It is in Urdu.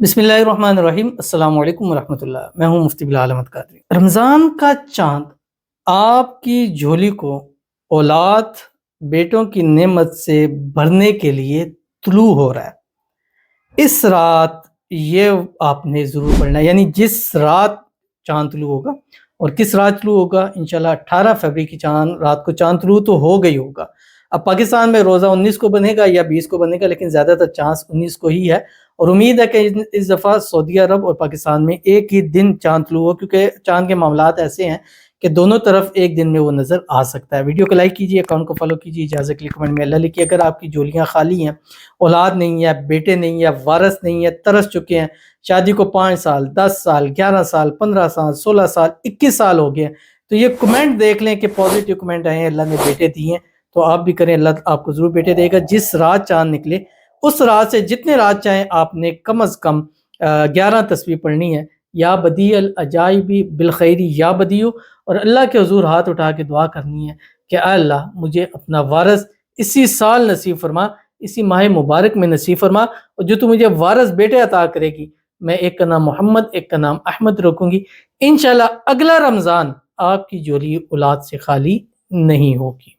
بسم اللہ الرحمن الرحیم۔ السلام علیکم ورحمۃ اللہ۔ میں ہوں مفتی بلال احمد قادری۔ رمضان کا چاند آپ کی جھولی کو اولاد بیٹوں کی نعمت سے بھرنے کے لیے طلوع ہو رہا ہے۔ اس رات یہ آپ نے ضرور پڑھنا ہے، یعنی جس رات چاند طلوع ہوگا، اور کس رات طلوع ہوگا؟ انشاءاللہ 18 فروری کی رات کو چاند طلوع تو ہو گئی ہوگا۔ اب پاکستان میں روزہ 19 کو بنے گا یا 20 کو بنے گا، لیکن زیادہ تر چانس 19 کو ہی ہے، اور امید ہے کہ اس دفعہ سعودی عرب اور پاکستان میں ایک ہی دن چاند طلوع ہو، کیونکہ چاند کے معاملات ایسے ہیں کہ دونوں طرف ایک دن میں وہ نظر آ سکتا ہے۔ ویڈیو کو لائک کیجیے، اکاؤنٹ کو فالو کیجیے، اجازت کے لیے کمنٹ میں اللہ لکھیے۔ اگر آپ کی جھولیاں خالی ہیں، اولاد نہیں ہے، بیٹے نہیں ہے، وارث نہیں ہے، ترس چکے ہیں، شادی کو 5 سال 10 سال 11 سال 15 سال 16 سال 21 سال ہو گئے، تو یہ کمنٹ دیکھ لیں کہ پازیٹیو کمنٹ آئے ہیں اللہ نے بیٹے دیے ہیں، تو آپ بھی کریں، اللہ آپ کو ضرور بیٹے دے گا۔ جس رات چاند نکلے اس رات سے جتنے رات چاہیں آپ نے کم از کم 11 تسبیح پڑھنی ہے، یا بدیع العجائب بالخیری یا بدیع، اور اللہ کے حضور ہاتھ اٹھا کے دعا کرنی ہے کہ اے اللہ مجھے اپنا وارث اسی سال نصیب فرما، اسی ماہ مبارک میں نصیب فرما، اور جو تو مجھے وارث بیٹے عطا کرے گی، میں ایک کا نام محمد ایک کا نام احمد رکھوں گی، انشاءاللہ اگلا رمضان آپ کی جھولی اولاد سے خالی نہیں ہوگی۔